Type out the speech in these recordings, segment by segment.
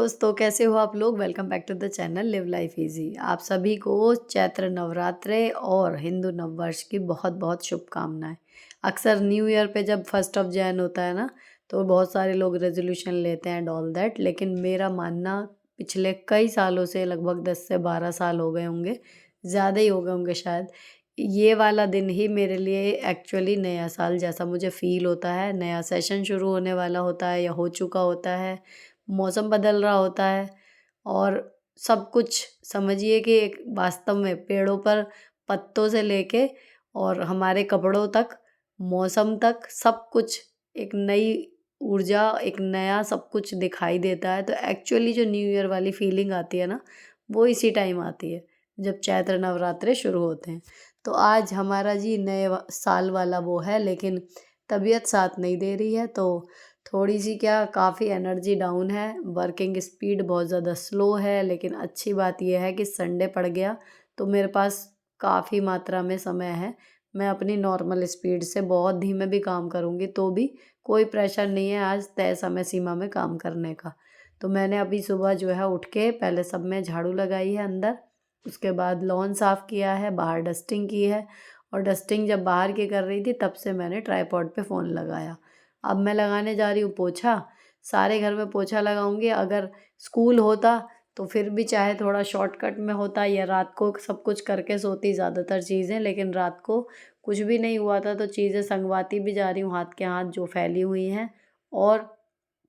दोस्तों, कैसे हो आप लोग? Welcome back to the channel live life easy. आप सभी को चैत्र नवरात्रे और हिंदू नववर्ष की बहुत बहुत शुभकामनाएं। अक्सर न्यू ईयर पे जब 1 होता है ना, तो बहुत सारे लोग रेजोल्यूशन लेते हैं एंड ऑल दैट। लेकिन मेरा मानना पिछले कई सालों से, लगभग 10 से 12 साल हो गए होंगे, ज़्यादा ही हो गए होंगे शायद, ये वाला दिन ही मेरे लिए एक्चुअली नया साल जैसा मुझे फील होता है। नया सेशन शुरू होने वाला होता है या हो चुका होता है, मौसम बदल रहा होता है और सब कुछ समझिए कि एक वास्तव में पेड़ों पर पत्तों से लेके और हमारे कपड़ों तक, मौसम तक, सब कुछ एक नई ऊर्जा, एक नया सब कुछ दिखाई देता है। तो एक्चुअली जो न्यू ईयर वाली फीलिंग आती है ना, वो इसी टाइम आती है जब चैत्र नवरात्रे शुरू होते हैं। तो आज हमारा जी साल वाला वो है, लेकिन तबीयत साथ नहीं दे रही है, तो थोड़ी सी क्या, काफ़ी एनर्जी डाउन है, वर्किंग स्पीड बहुत ज़्यादा स्लो है। लेकिन अच्छी बात यह है कि संडे पड़ गया तो मेरे पास काफ़ी मात्रा में समय है। मैं अपनी नॉर्मल स्पीड से बहुत धीमे भी काम करूँगी तो भी कोई प्रेशर नहीं है आज तय समय सीमा में काम करने का। तो मैंने अभी सुबह जो है उठ के पहले सब में झाड़ू लगाई है अंदर, उसके बाद लॉन साफ़ किया है, बाहर डस्टिंग की है। और डस्टिंग जब बाहर की कर रही थी तब से मैंने ट्राइपॉड पे फ़ोन लगाया। अब मैं लगाने जा रही हूँ पोछा। सारे घर में पोछा लगाऊंगी। अगर स्कूल होता तो फिर भी चाहे थोड़ा शॉर्टकट में होता या रात को सब कुछ करके सोती ज़्यादातर चीज़ें, लेकिन रात को कुछ भी नहीं हुआ था तो चीज़ें संगवाती भी जा रही हूँ हाथ के हाथ जो फैली हुई हैं, और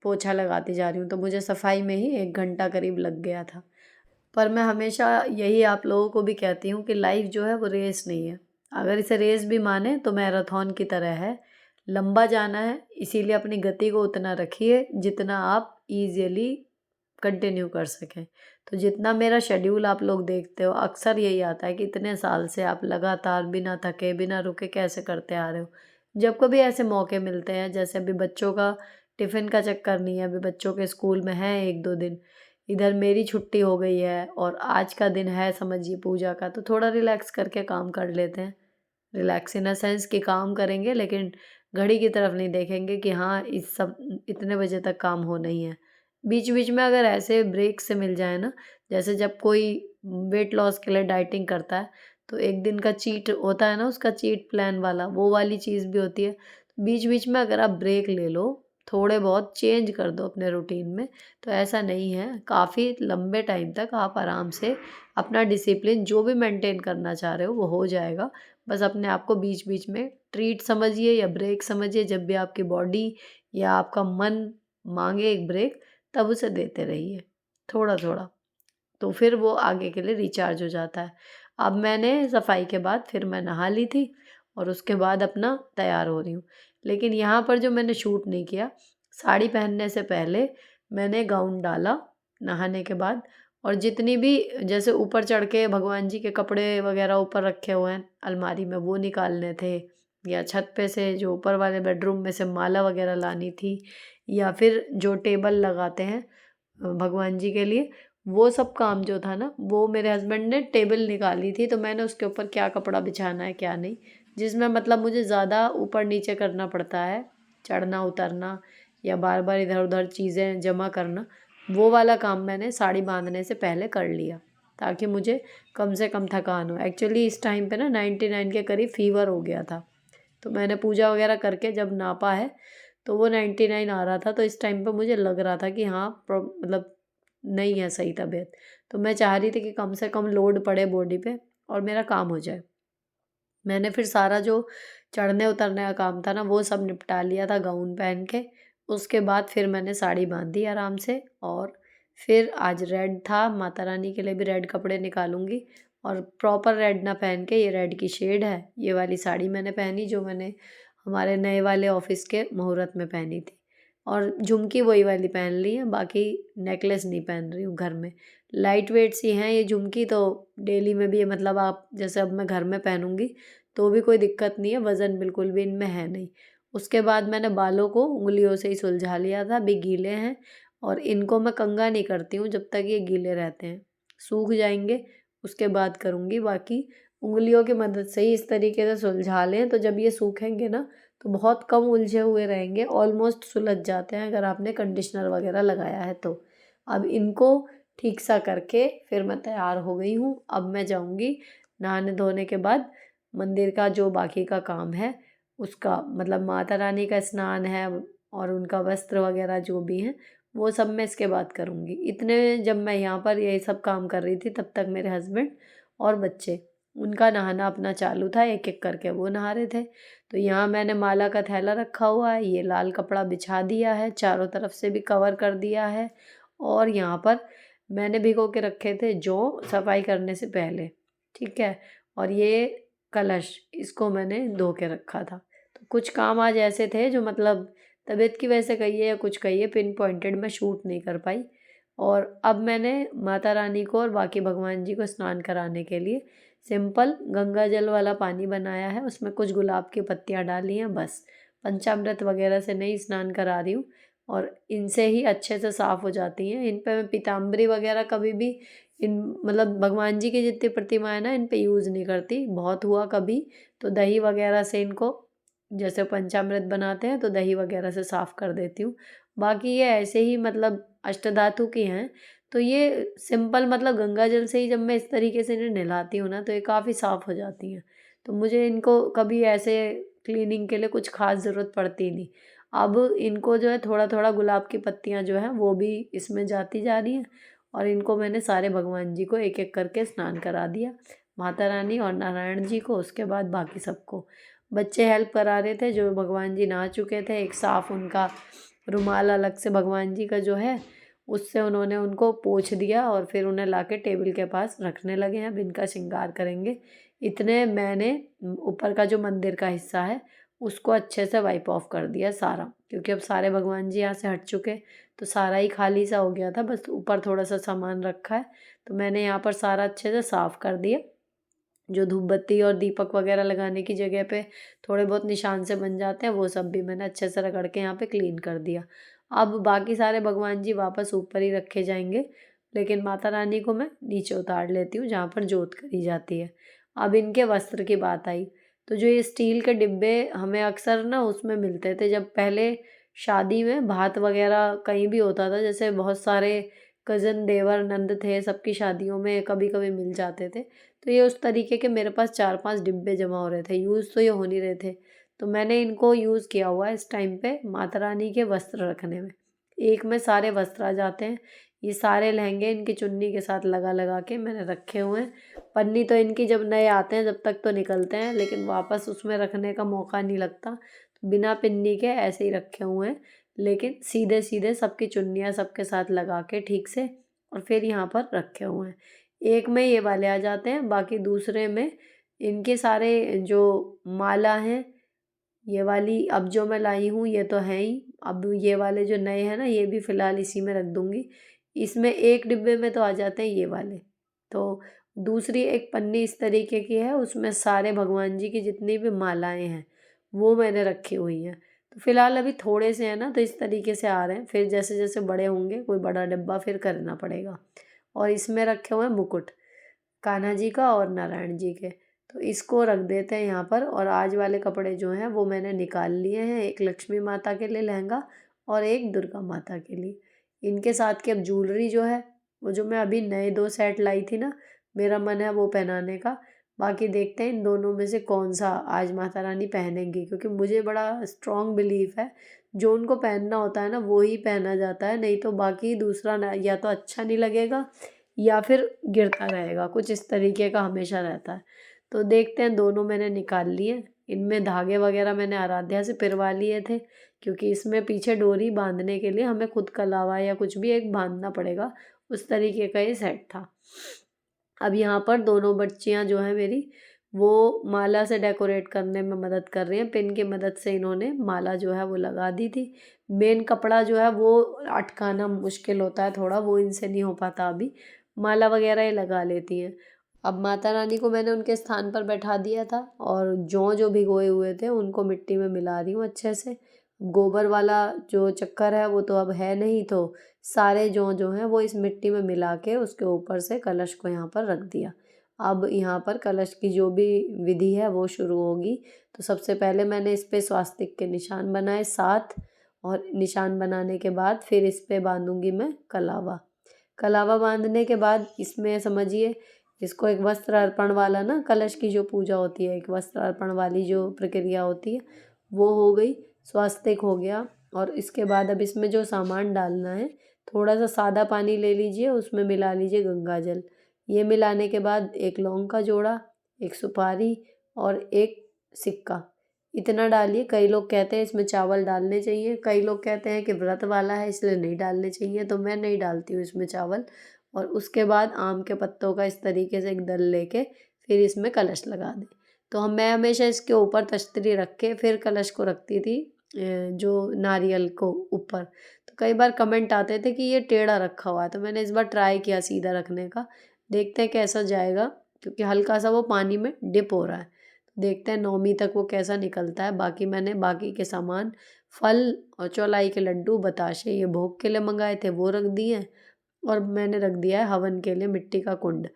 पोछा लगाती जा रही हूँ। तो मुझे सफाई में ही 1 घंटा करीब लग गया था। पर मैं हमेशा यही आप लोगों को भी कहती हूँ कि लाइफ जो है वो रेस नहीं है। अगर इसे रेस भी माने तो मैराथन की तरह है, लंबा जाना है, इसीलिए अपनी गति को उतना रखिए जितना आप इजीली कंटिन्यू कर सकें। तो जितना मेरा शेड्यूल आप लोग देखते हो, अक्सर यही आता है कि इतने साल से आप लगातार बिना थके बिना रुके कैसे करते आ रहे हो। जब कभी ऐसे मौके मिलते हैं, जैसे अभी बच्चों का टिफ़िन का चक्कर नहीं है, अभी बच्चों के स्कूल में है 1-2 दिन, इधर मेरी छुट्टी हो गई है और आज का दिन है समझिए पूजा का, तो थोड़ा रिलैक्स करके काम कर लेते हैं। रिलैक्स इन अ सेंस कि काम करेंगे लेकिन घड़ी की तरफ नहीं देखेंगे कि हाँ इस सब इतने बजे तक काम होना ही है। बीच बीच में अगर ऐसे ब्रेक से मिल जाए ना, जैसे जब कोई वेट लॉस के लिए डाइटिंग करता है तो एक दिन का चीट होता है ना, उसका चीट प्लान वाला, वो वाली चीज़ भी होती है। बीच बीच में अगर आप ब्रेक ले लो, थोड़े बहुत चेंज कर दो अपने रूटीन में, तो ऐसा नहीं है, काफ़ी लंबे टाइम तक आप आराम से अपना डिसिप्लिन जो भी मेंटेन करना चाह रहे हो वो हो जाएगा। बस अपने आप को बीच बीच में ट्रीट समझिए या ब्रेक समझिए, जब भी आपकी बॉडी या आपका मन मांगे एक ब्रेक, तब उसे देते रहिए थोड़ा थोड़ा, तो फिर वो आगे के लिए रिचार्ज हो जाता है। अब मैंने सफाई के बाद फिर मैं नहा ली थी और उसके बाद अपना तैयार हो रही हूँ। लेकिन यहाँ पर जो मैंने शूट नहीं किया, साड़ी पहनने से पहले मैंने गाउन डाला नहाने के बाद, और जितनी भी जैसे ऊपर चढ़ के भगवान जी के कपड़े वगैरह ऊपर रखे हुए हैं अलमारी में वो निकालने थे, या छत पे से जो ऊपर वाले बेडरूम में से माला वगैरह लानी थी, या फिर जो टेबल लगाते हैं भगवान जी के लिए, वो सब काम जो था ना, वो मेरे हस्बैंड ने टेबल निकाली थी, तो मैंने उसके ऊपर क्या कपड़ा बिछाना है क्या नहीं, जिसमें मतलब मुझे ज़्यादा ऊपर नीचे करना पड़ता है, चढ़ना उतरना या बार बार इधर उधर चीज़ें जमा करना, वो वाला काम मैंने साड़ी बांधने से पहले कर लिया ताकि मुझे कम से कम थकान हो। एक्चुअली इस टाइम पे ना 99 के करीब फ़ीवर हो गया था, तो मैंने पूजा वगैरह करके जब नापा है तो वो 99 आ रहा था। तो इस टाइम पे मुझे लग रहा था कि हाँ मतलब नहीं है सही तबीयत। तो मैं चाह रही थी कि कम से कम लोड पड़े बॉडी पे और मेरा काम हो जाए। मैंने फिर सारा जो चढ़ने उतरने का काम था ना वो सब निपटा लिया था गाउन पहन के। उसके बाद फिर मैंने साड़ी बांधी आराम से, और फिर आज रेड था, माता रानी के लिए भी रेड कपड़े निकालूंगी, और प्रॉपर रेड ना पहन के, ये रेड की शेड है, ये वाली साड़ी मैंने पहनी जो मैंने हमारे नए वाले ऑफिस के मुहूर्त में पहनी थी, और झुमकी वही वाली पहन ली है, बाकी नेकलेस नहीं पहन रही हूँ घर में। लाइट वेट सी हैं ये झुमकी, तो डेली में भी ये मतलब आप जैसे अब मैं घर में पहनूंगी तो भी कोई दिक्कत नहीं है, वज़न बिल्कुल भी इनमें है नहीं। उसके बाद मैंने बालों को उँगलियों से ही सुलझा लिया था, अभी गीले हैं, और इनको मैं कंघा नहीं करती हूँ जब तक ये गीले रहते हैं, सूख जाएंगे उसके बाद करूँगी। बाकी उँगलियों की मदद से ही इस तरीके से सुलझा लें, तो जब ये सूखेंगे ना तो बहुत कम उलझे हुए रहेंगे, ऑलमोस्ट सुलझ जाते हैं अगर आपने कंडीशनर वगैरह लगाया है तो। अब इनको ठीक सा करके फिर मैं तैयार हो गई हूँ। अब मैं जाऊँगी नहाने धोने के बाद मंदिर का जो बाकी का काम है उसका, मतलब माता रानी का स्नान है और उनका वस्त्र वगैरह जो भी हैं वो सब मैं इसके बाद करूँगी। इतने जब मैं यहाँ पर यही सब काम कर रही थी तब तक मेरे हस्बैंड और बच्चे, उनका नहाना अपना चालू था, एक एक करके वो नहा रहे थे। तो यहाँ मैंने माला का थैला रखा हुआ है, ये लाल कपड़ा बिछा दिया है, चारों तरफ से भी कवर कर दिया है। और यहाँ पर मैंने भिगो के रखे थे जौ सफाई करने से पहले, ठीक है। और ये कलश, इसको मैंने धो के रखा था। तो कुछ काम आज ऐसे थे जो मतलब तबीयत की वजह से कहिए या कुछ कहिए, पिन पॉइंटेड मैं शूट नहीं कर पाई। और अब मैंने माता रानी को और बाकी भगवान जी को स्नान कराने के लिए सिंपल गंगा जल वाला पानी बनाया है, उसमें कुछ गुलाब की पत्तियाँ डाली हैं बस। पंचामृत वगैरह से नहीं स्नान करा रही हूँ और इनसे ही अच्छे से साफ़ हो जाती हैं। इन पे मैं पीताम्बरी वगैरह कभी भी इन मतलब भगवान जी की जितनी प्रतिमाएँ ना इन पे यूज़ नहीं करती। बहुत हुआ कभी तो दही वगैरह से इनको, जैसे पंचामृत बनाते हैं तो दही वगैरह से साफ़ कर देती हूँ। बाकी ये ऐसे ही मतलब अष्टधातु की हैं, तो ये सिंपल मतलब गंगा जल से ही जब मैं इस तरीके से इन्हें नहलाती हूँ ना तो ये काफ़ी साफ़ हो जाती हैं। तो मुझे इनको कभी ऐसे क्लीनिंग के लिए कुछ ख़ास ज़रूरत पड़ती नहीं। अब इनको जो है थोड़ा-थोड़ा गुलाब की पत्तियाँ जो हैं वो भी इसमें जाती जा रही हैं और इनको मैंने सारे भगवान जी को एक-एक करके स्नान करा दिया। माता रानी और नारायण जी को, उसके बाद बाकी सबको। बच्चे हेल्प करा रहे थे, जो भगवान जी नहा चुके थे, एक साफ़ उनका रुमाल अलग से भगवान जी का जो है उससे उन्होंने उनको पोंछ दिया और फिर उन्हें लाके टेबल के पास रखने लगे हैं। अब इनका श्रृंगार करेंगे। इतने मैंने ऊपर का जो मंदिर का हिस्सा है उसको अच्छे से वाइप ऑफ कर दिया सारा, क्योंकि अब सारे भगवान जी यहाँ से हट चुके, तो सारा ही खाली सा हो गया था, बस ऊपर थोड़ा सा सामान रखा है। तो मैंने यहाँ पर सारा अच्छे से साफ़ कर दिया। जो धूप बत्ती और दीपक वगैरह लगाने की जगह पे थोड़े बहुत निशान से बन जाते हैं वो सब भी मैंने अच्छे से रगड़ के यहाँ पे क्लीन कर दिया। अब बाकी सारे भगवान जी वापस ऊपर ही रखे जाएंगे, लेकिन माता रानी को मैं नीचे उतार लेती हूँ जहाँ पर जोत करी जाती है। अब इनके वस्त्र की बात आई, तो जो ये स्टील के डिब्बे हमें अक्सर ना उसमें मिलते थे जब पहले शादी में भात वगैरह कहीं भी होता था, जैसे बहुत सारे कज़न देवर नंद थे, सबकी शादियों में कभी कभी मिल जाते थे। तो ये उस तरीके के मेरे पास 4-5 डिब्बे जमा हो रहे थे, यूज़ तो ये हो नहीं रहे थे। तो मैंने इनको यूज़ किया हुआ है इस टाइम पे माता रानी के वस्त्र रखने में। एक में सारे वस्त्र आ जाते हैं। ये सारे लहंगे इनकी चुन्नी के साथ लगा-लगा के मैंने रखे हुए हैं। पन्नी तो इनकी जब नए आते हैं जब तक तो निकलते हैं, लेकिन वापस उसमें रखने का मौका नहीं लगता। तो बिना पिन्नी के ऐसे ही रखे हुए हैं, लेकिन सीधे-सीधे सबकी चुन्नियाँ सबके साथ लगा के ठीक से और फिर यहाँ पर रखे हुए हैं। एक में ये वाले आ जाते हैं, बाकी दूसरे में इनके सारे जो माला हैं, ये वाली अब जो मैं लाई हूँ ये तो है ही। अब ये वाले जो नए हैं ना ये भी फ़िलहाल इसी में रख दूँगी। इसमें एक डिब्बे में तो आ जाते हैं ये वाले। तो दूसरी एक पन्नी इस तरीके की है, उसमें सारे भगवान जी की जितनी भी मालाएँ हैं वो मैंने रखी हुई हैं। तो फ़िलहाल अभी थोड़े से हैं ना तो इस तरीके से आ रहे हैं, फिर जैसे-जैसे बड़े होंगे कोई बड़ा डिब्बा फिर करना पड़ेगा। और इसमें रखे हुए हैं मुकुट, कान्हा जी का और नारायण जी के। तो इसको रख देते हैं यहाँ पर। और आज वाले कपड़े जो हैं वो मैंने निकाल लिए हैं, एक लक्ष्मी माता के लिए लहंगा और एक दुर्गा माता के लिए। इनके साथ की अब ज्वेलरी जो है वो जो मैं अभी नए 2 सेट लाई थी ना, मेरा मन है वो पहनाने का। बाकी देखते हैं इन दोनों में से कौन-सा आज माता रानी पहनेंगी, क्योंकि मुझे बड़ा स्ट्रॉन्ग बिलीफ है, जो उनको पहनना होता है ना वो ही पहना जाता है, नहीं तो बाकी दूसरा ना या तो अच्छा नहीं लगेगा या फिर गिरता रहेगा, कुछ इस तरीके का हमेशा रहता है। तो देखते हैं, दोनों मैंने निकाल लिए। इनमें धागे वगैरह मैंने आराध्या से पिरवा लिए थे, क्योंकि इसमें पीछे डोरी बांधने के लिए हमें खुद कलावा या कुछ भी एक बांधना पड़ेगा, उस तरीके का ये सेट था। अब यहाँ पर दोनों बच्चियाँ जो हैं मेरी, वो माला से डेकोरेट करने में मदद कर रही हैं। पिन की मदद से इन्होंने माला जो है वो लगा दी थी। मेन कपड़ा जो है वो अटकाना मुश्किल होता है थोड़ा, वो इनसे नहीं हो पाता अभी। माला वगैरह ये लगा लेती हैं। अब माता रानी को मैंने उनके स्थान पर बैठा दिया था और जौ जो भिगोए हुए थे उनको मिट्टी में मिला रही हूँ अच्छे से। गोबर वाला जो चक्कर है वो तो अब है नहीं, तो सारे जौ जो हैं वो इस मिट्टी में मिला के उसके ऊपर से कलश को यहाँ पर रख दिया। अब यहाँ पर कलश की जो भी विधि है वो शुरू होगी। तो सबसे पहले मैंने इस पे स्वास्तिक के निशान बनाए 7, और निशान बनाने के बाद फिर इस पे बांधूंगी मैं कलावा। कलावा बांधने के बाद इसमें समझिए इसको एक वस्त्र अर्पण वाला ना, कलश की जो पूजा होती है, एक वस्त्र अर्पण वाली जो प्रक्रिया होती है वो हो गई, स्वास्तिक हो गया। और इसके बाद अब इसमें जो सामान डालना है, थोड़ा सा सादा पानी ले लीजिए, उसमें मिला लीजिए गंगा जल। ये मिलाने के बाद एक लौंग का जोड़ा, एक सुपारी और एक सिक्का, इतना डालिए। कई लोग कहते हैं इसमें चावल डालने चाहिए, कई लोग कहते हैं कि व्रत वाला है इसलिए नहीं डालने चाहिए, तो मैं नहीं डालती हूँ इसमें चावल। और उसके बाद आम के पत्तों का इस तरीके से एक दल लेके फिर इसमें कलश लगा दें। तो मैं हमेशा इसके ऊपर तश्तरी रख के फिर कलश को रखती थी, जो नारियल को ऊपर। तो कई बार कमेंट आते थे कि ये टेढ़ा रखा हुआ है, तो मैंने इस बार ट्राई किया सीधा रखने का, देखते हैं कैसा जाएगा, क्योंकि हल्का सा वो पानी में डिप हो रहा है। देखते हैं 9वीं तक वो कैसा निकलता है। बाकी मैंने बाकी के सामान, फल और चौलाई के लड्डू, बताशे, ये भोग के लिए मंगाए थे वो रख दिए। और मैंने रख दिया है हवन के लिए मिट्टी का कुंड।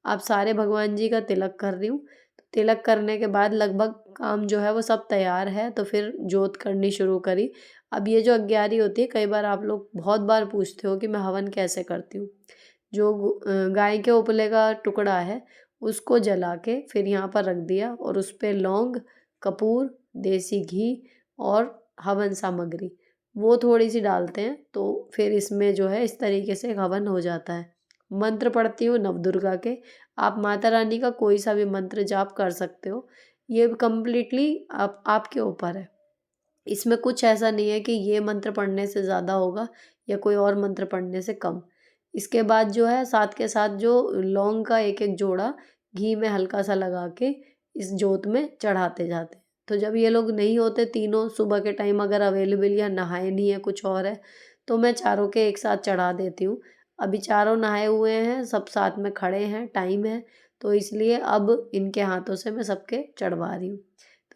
अब सारे भगवान जी का तिलक कर रही हूँ। तो तिलक करने के बाद लगभग काम जो है वो सब तैयार है, तो फिर जोत करनी शुरू करी। अब ये जो अग्यारी होती है, कई बार आप लोग बहुत बार पूछते हो कि मैं हवन कैसे करती हूँ। जो गाय के उपले का टुकड़ा है उसको जला के फिर यहाँ पर रख दिया, और उस पे लौंग, कपूर, देसी घी और हवन सामग्री वो थोड़ी सी डालते हैं, तो फिर इसमें जो है इस तरीके से एक हवन हो जाता है। मंत्र पढ़ती हूँ नवदुर्गा के, आप माता रानी का कोई सा भी मंत्र जाप कर सकते हो, ये कम्प्लीटली आपके ऊपर है। इसमें कुछ ऐसा नहीं है कि ये मंत्र पढ़ने से ज़्यादा होगा या कोई और मंत्र पढ़ने से कम। इसके बाद जो है साथ के साथ जो लौंग का एक एक जोड़ा घी में हल्का सा लगा के इस जोत में चढ़ाते जाते हैं। तो जब ये लोग नहीं होते तीनों सुबह के टाइम, अगर अवेलेबल या नहाए नहीं है कुछ और है, तो मैं चारों के एक साथ चढ़ा देती हूँ। अभी चारों नहाए हुए हैं, सब साथ में खड़े हैं, टाइम है, तो इसलिए अब इनके हाथों से मैं सबके चढ़वा रही हूँ।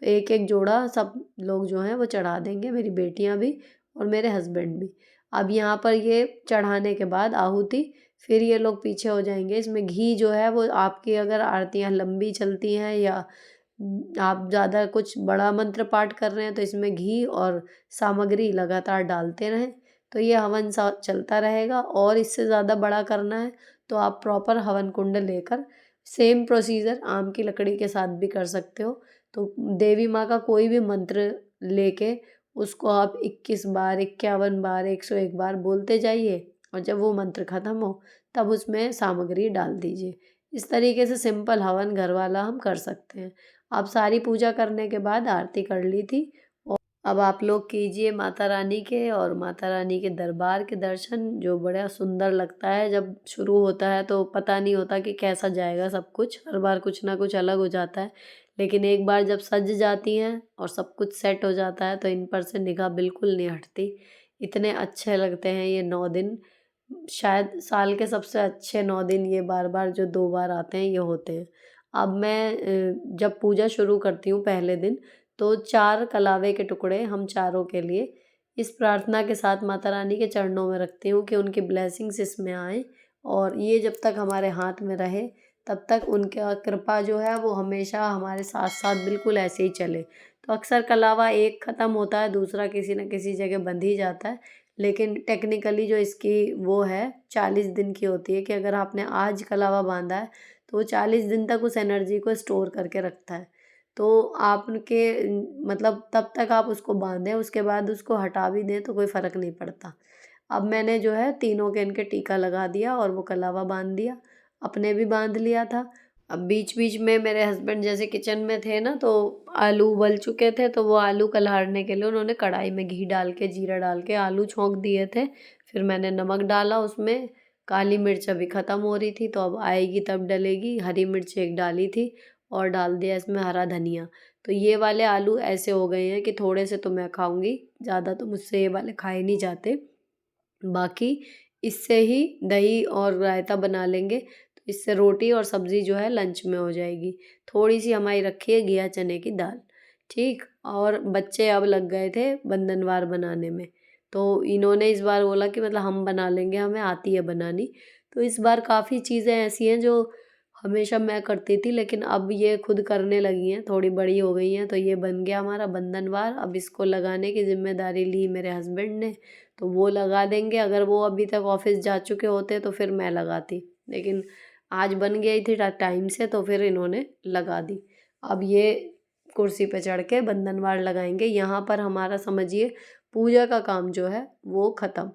तो एक एक जोड़ा सब लोग जो हैं वो चढ़ा देंगे, मेरी बेटियां भी और मेरे हस्बैंड भी। अब यहाँ पर ये चढ़ाने के बाद आहुति, फिर ये लोग पीछे हो जाएंगे। इसमें घी जो है वो आपकी, अगर आरतियाँ लंबी चलती हैं या आप ज़्यादा कुछ बड़ा मंत्र पाठ कर रहे हैं, तो इसमें घी और सामग्री लगातार डालते रहें, तो ये हवन सा चलता रहेगा। और इससे ज़्यादा बड़ा करना है तो आप प्रॉपर हवन कुंड लेकर सेम प्रोसीजर आम की लकड़ी के साथ भी कर सकते हो। तो देवी माँ का कोई भी मंत्र लेके उसको आप 21 बार, 51 बार, 101 बार बोलते जाइए, और जब वो मंत्र ख़त्म हो तब उसमें सामग्री डाल दीजिए। इस तरीके से सिंपल हवन घर वाला हम कर सकते हैं। अब सारी पूजा करने के बाद आरती कर ली थी, और अब आप लोग कीजिए माता रानी के और माता रानी के दरबार के दर्शन, जो बड़ा सुंदर लगता है। जब शुरू होता है तो पता नहीं होता कि कैसा जाएगा सब कुछ, हर बार कुछ ना कुछ अलग हो जाता है, लेकिन एक बार जब सज जाती हैं और सब कुछ सेट हो जाता है तो इन पर से निगाह बिल्कुल नहीं हटती। इतने अच्छे लगते हैं ये 9 दिन, शायद साल के सबसे अच्छे 9 दिन ये बार बार जो 2 बार आते हैं ये होते हैं। अब मैं जब पूजा शुरू करती हूँ पहले दिन, तो 4 कलावे के टुकड़े हम चारों के लिए इस प्रार्थना के साथ माता रानी के चरणों में रखती हूँ कि उनकी ब्लेसिंग्स इसमें आए, और ये जब तक हमारे हाथ में रहे तब तक उनका कृपा जो है वो हमेशा हमारे साथ साथ बिल्कुल ऐसे ही चले। तो अक्सर कलावा एक ख़त्म होता है, दूसरा किसी न किसी जगह बंध ही जाता है, लेकिन टेक्निकली जो इसकी वो है 40 दिन की होती है, कि अगर आपने आज कलावा बांधा है तो वो 40 दिन तक उस एनर्जी को स्टोर करके रखता है। तो आपके मतलब तब तक आप उसको बांधें, उसके बाद उसको हटा भी दें तो कोई फ़र्क नहीं पड़ता। अब मैंने जो है तीनों के इनके टीका लगा दिया और वो कलावा बांध दिया, अपने भी बांध लिया था। अब बीच बीच में मेरे हस्बैंड जैसे किचन में थे ना, तो आलू उबल चुके थे, तो वो आलू कलहारने के लिए उन्होंने कढ़ाई में घी डाल के, जीरा डाल के आलू छौंक दिए थे। फिर मैंने नमक डाला उसमें, काली मिर्च अभी ख़त्म हो रही थी तो अब आएगी तब डलेगी, हरी मिर्च एक डाली थी और डाल दिया इसमें हरा धनिया। तो ये वाले आलू ऐसे हो गए हैं कि थोड़े से तो मैं खाऊंगी, ज़्यादा तो मुझसे ये वाले खाए नहीं जाते। बाकी इससे ही दही और रायता बना लेंगे, तो इससे रोटी और सब्ज़ी जो है लंच में हो जाएगी। थोड़ी सी हमारी रखी है घिया चने की दाल, ठीक। और बच्चे अब लग गए थे बंधनवार बनाने में, तो इन्होंने इस बार बोला कि मतलब हम बना लेंगे, हमें आती है बनानी। तो इस बार काफ़ी चीज़ें ऐसी हैं जो हमेशा मैं करती थी, लेकिन अब ये खुद करने लगी हैं, थोड़ी बड़ी हो गई हैं, तो ये बन गया हमारा बंधनवार। अब इसको लगाने की ज़िम्मेदारी ली मेरे हस्बैंड ने, तो वो लगा देंगे। अगर वो अभी तक ऑफिस जा चुके होते तो फिर मैं लगाती, लेकिन आज बन गई थी टाइम से तो फिर इन्होंने लगा दी। अब ये कुर्सी पे चढ़ के बंधनवार लगाएंगे। यहाँ पर हमारा समझिए पूजा का काम जो है वो ख़त्म।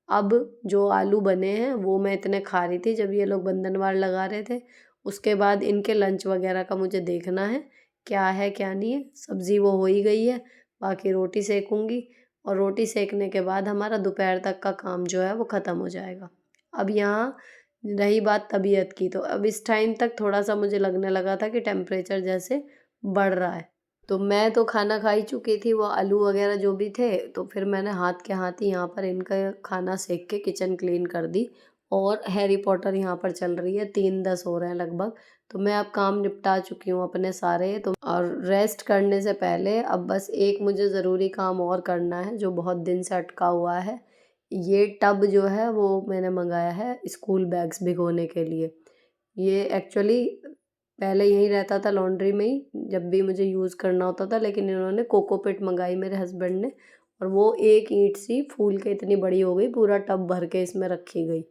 अब जो आलू बने हैं वो मैं इतने खा रही थी जब ये लोग बंधनवार लगा रहे थे। उसके बाद इनके लंच वगैरह का मुझे देखना है क्या है क्या नहीं है। सब्ज़ी वो हो ही गई है, बाकी रोटी सेकूंगी और रोटी सेकने के बाद हमारा दोपहर तक का काम जो है वो ख़त्म हो जाएगा। अब यहाँ रही बात तबीयत की, तो अब इस टाइम तक थोड़ा सा मुझे लगने लगा था कि टेम्परेचर जैसे बढ़ रहा है। तो मैं तो खाना खा ही चुकी थी, वो आलू वगैरह जो भी थे, तो फिर मैंने हाथ के हाथ ही यहाँ पर इनका खाना सेक के किचन क्लीन कर दी। और हैरी पॉटर यहाँ पर चल रही है, 3:10 हो रहे हैं लगभग। तो मैं अब काम निपटा चुकी हूँ अपने सारे, तो और रेस्ट करने से पहले अब बस एक मुझे ज़रूरी काम और करना है जो बहुत दिन से अटका हुआ है। ये टब जो है वो मैंने मंगाया है स्कूल बैग्स भिगोने के लिए। ये एक्चुअली पहले यहीं रहता था लॉन्ड्री में ही, जब भी मुझे यूज़ करना होता था, लेकिन इन्होंने कोकोपिट मंगाई मेरे हस्बैंड ने, और वो एक ईंट सी फूल के इतनी बड़ी हो गई, पूरा टब भर के इसमें रखी गई।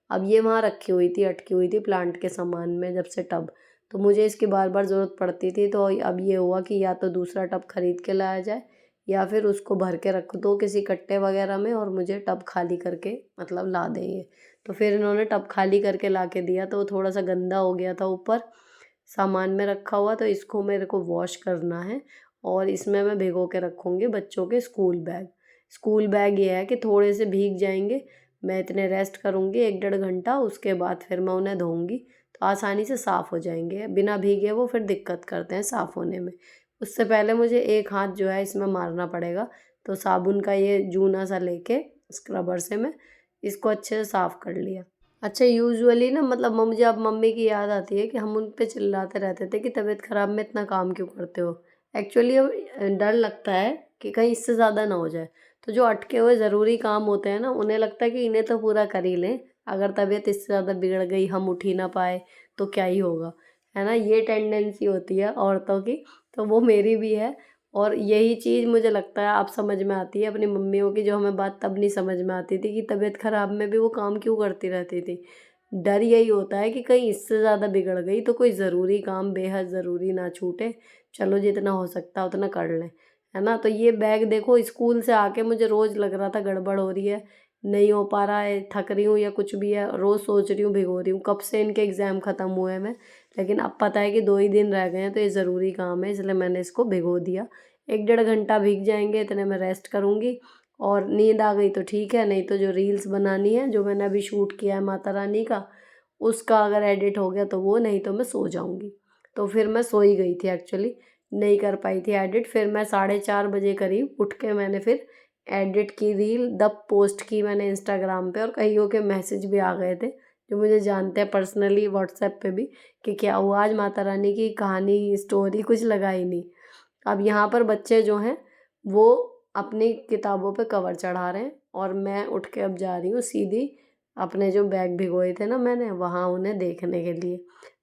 अब ये वहाँ रखी हुई थी, अटकी हुई थी प्लांट के सामान में जब से टब, तो मुझे इसकी बार बार ज़रूरत पड़ती थी। तो अब ये हुआ कि या तो दूसरा टब खरीद के लाया जाए या फिर उसको भर के रख दो किसी कट्टे वगैरह में और मुझे टब खाली करके मतलब ला दें ये। तो फिर इन्होंने टब खाली करके ला के दिया, तो वो थोड़ा सा गंदा हो गया था ऊपर सामान में रखा हुआ, तो इसको मेरे को वॉश करना है और इसमें मैं भिगो के रखूँगी बच्चों के स्कूल बैग। स्कूल बैग ये है कि थोड़े से भीग जाएंगे, मैं इतने रेस्ट करूँगी 1-1.5 घंटा, उसके बाद फिर मैं उन्हें धोऊँगी तो आसानी से साफ़ हो जाएंगे। बिना भीगे वो फिर दिक्कत करते हैं साफ़ होने में। उससे पहले मुझे एक हाथ जो है इसमें मारना पड़ेगा, तो साबुन का ये जूना सा लेके स्क्रबर से मैं इसको अच्छे से साफ़ कर लिया। अच्छा, यूजुअली ना मतलब मुझे अब मम्मी की याद आती है कि हम उन पे चिल्लाते रहते थे कि तबीयत ख़राब में इतना काम क्यों करते हो। एक्चुअली अब डर लगता है कि कहीं इससे ज़्यादा ना हो जाए। तो जो अटके हुए ज़रूरी काम होते हैं ना, उन्हें लगता है कि इन्हें तो पूरा कर ही लें, अगर तबीयत इससे ज़्यादा बिगड़ गई, हम उठ ही ना पाए तो क्या ही होगा, है ना? ये टेंडेंसी होती है औरतों की, तो वो मेरी भी है। और यही चीज़ मुझे लगता है अब समझ में आती है अपनी मम्मियों की, जो हमें बात तब नहीं समझ में आती थी कि तबीयत ख़राब में भी वो काम क्यों करती रहती थी। डर यही होता है कि कहीं इससे ज़्यादा बिगड़ गई तो कोई ज़रूरी काम बेहद ज़रूरी ना छूटे, चलो जितना हो सकता है उतना कर लें, है ना? तो ये बैग देखो, स्कूल से आके मुझे रोज़ लग रहा था गड़बड़ हो रही है, नहीं हो पा रहा है, थक रही हूँ या कुछ भी है, रोज़ सोच रही हूँ भिगो रही हूँ। कब से इनके एग्ज़ाम ख़त्म हुए हैं मैं, लेकिन अब पता है कि 2 ही दिन रह गए हैं, तो ये ज़रूरी काम है इसलिए मैंने इसको भिगो दिया। 1-1.5 घंटा भीग जाएंगे, इतने में रेस्ट करूँगी और नींद आ गई तो ठीक है, नहीं तो जो रील्स बनानी है, जो मैंने अभी शूट किया है माता रानी का, उसका अगर एडिट हो गया तो वो, नहीं तो मैं सो जाऊँगी। तो फिर मैं सो ही गई थी एक्चुअली, नहीं कर पाई थी एडिट। फिर मैं 4:30 बजे करीब उठ के मैंने फिर एडिट की रील, तब पोस्ट की मैंने इंस्टाग्राम पे, और कईयों के मैसेज भी आ गए थे जो मुझे जानते हैं पर्सनली व्हाट्सएप पे भी, कि क्या हुआ आज माता रानी की कहानी स्टोरी कुछ लगा ही नहीं। अब यहाँ पर बच्चे जो हैं वो अपनी किताबों पे कवर चढ़ा रहे हैं और मैं उठ के अब जा रही हूँ सीधी अपने जो बैग भिगोए थे ना मैंने, वहाँ उन्हें देखने के लिए।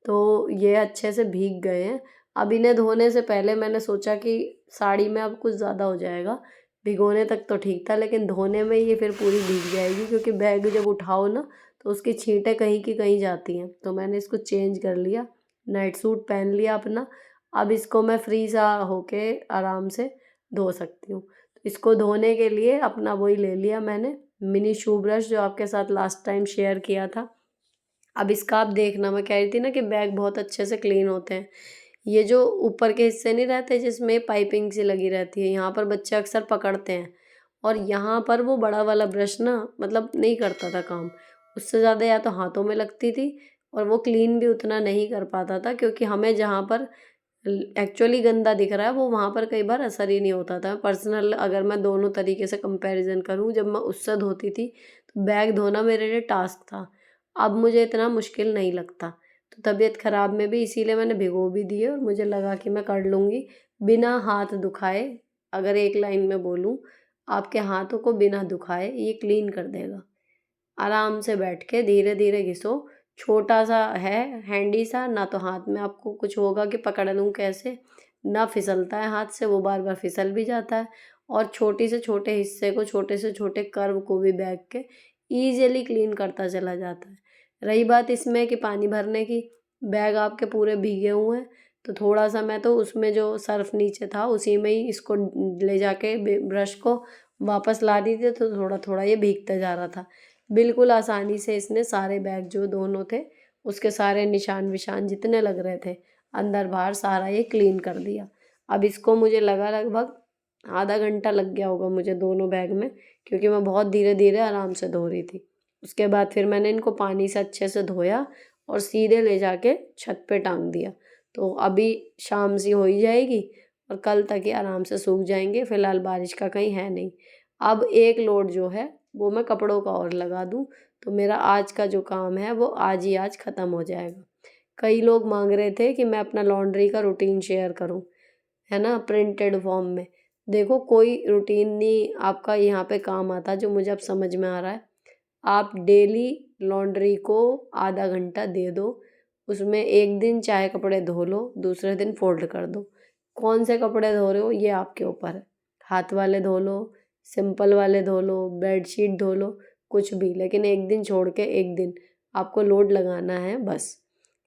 तो ये अच्छे से भीग गए हैं। अब इन्हें धोने से पहले मैंने सोचा कि साड़ी में अब कुछ ज़्यादा हो जाएगा, भिगोने तक तो ठीक था लेकिन धोने में ये फिर पूरी भीग जाएगी, क्योंकि बैग जब उठाओ ना तो उसकी छींटें कहीं की कहीं जाती हैं। तो मैंने इसको चेंज कर लिया, नाइट सूट पहन लिया अपना। अब इसको मैं फ्री सा होके आराम से धो सकती हूँ। तो इसको धोने के लिए अपना वही ले लिया मैंने, मिनी शू ब्रश, जो आपके साथ लास्ट टाइम शेयर किया था। अब इसका आप देखना, मैं कह रही थी ना कि बैग बहुत अच्छे से क्लीन होते हैं। ये जो ऊपर के हिस्से नहीं रहते जिसमें पाइपिंग सी लगी रहती है, यहाँ पर बच्चे अक्सर पकड़ते हैं और यहाँ पर वो बड़ा वाला ब्रश ना मतलब नहीं करता था काम। उससे ज़्यादा या तो हाथों में लगती थी और वो क्लीन भी उतना नहीं कर पाता था, क्योंकि हमें जहाँ पर एक्चुअली गंदा दिख रहा है वो वहाँ पर कई बार असर ही नहीं होता था। पर्सनल अगर मैं दोनों तरीके से कंपैरिजन करूँ, जब मैं उससे धोती थी तो बैग धोना मेरे लिए टास्क था, अब मुझे इतना मुश्किल नहीं लगता। तो तबीयत ख़राब में भी इसीलिए मैंने भिगो भी दिए और मुझे लगा कि मैं कर लूँगी बिना हाथ दुखाए। अगर एक लाइन में बोलूँ, आपके हाथों को बिना दुखाए ये क्लीन कर देगा। आराम से बैठ के धीरे धीरे घिसो, छोटा सा है हैंडी सा, ना तो हाथ में आपको कुछ होगा कि पकड़ लूँ कैसे, ना फिसलता है हाथ से, वो बार बार फिसल भी जाता है और छोटी से छोटे हिस्से को, छोटे से छोटे कर्व को भी बैग के ईज़िली क्लीन करता चला जाता है। रही बात इसमें कि पानी भरने की, बैग आपके पूरे भीगे हुए हैं, तो थोड़ा-सा मैं तो उसमें जो सर्फ़ नीचे था उसी में ही इसको ले जाके ब्रश को वापस ला दी थी, तो थोड़ा-थोड़ा ये भीगता जा रहा था। बिल्कुल आसानी से इसने सारे बैग जो दोनों थे, उसके सारे निशान-विशान जितने लग रहे थे, अंदर-बाहर सारा ये क्लीन कर दिया। अब इसको मुझे लगा लगभग आधा घंटा लग गया होगा मुझे दोनों बैग में, क्योंकि मैं बहुत धीरे-धीरे आराम से धो रही थी। उसके बाद फिर मैंने इनको पानी से अच्छे से धोया और सीधे ले जाके छत पे टांग दिया। तो अभी शाम सी हो ही जाएगी और कल तक ये आराम से सूख जाएँगे, फिलहाल बारिश का कहीं है नहीं। अब एक लोड जो है वो मैं कपड़ों का और लगा दूँ, तो मेरा आज का जो काम है वो आज ही आज ख़त्म हो जाएगा। कई लोग माँग रहे थे कि मैं अपना लॉन्ड्री का रूटीन शेयर करूँ, है ना? प्रिंटेड फॉर्म में। देखो, कोई रूटीन नहीं आपका यहाँ पे काम आता जो मुझे अब समझ में आ रहा है। आप डेली लॉन्ड्री को आधा घंटा दे दो, उसमें एक दिन चाहे कपड़े धो लो, दूसरे दिन फ़ोल्ड कर दो। कौन से कपड़े धो रहे हो ये आपके ऊपर है। हाथ वाले धो लो, सिंपल वाले धो लो, बेडशीट धो लो, कुछ भी, लेकिन एक दिन छोड़ के एक दिन आपको लोड लगाना है बस।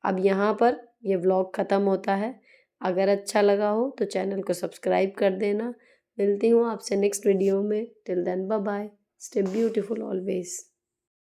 अब यहाँ पर ये व्लॉग ख़त्म होता है। अगर अच्छा लगा हो तो चैनल को सब्सक्राइब कर देना। मिलती हूँ आपसे नेक्स्ट वीडियो में। Till then bye bye. Stay beautiful always.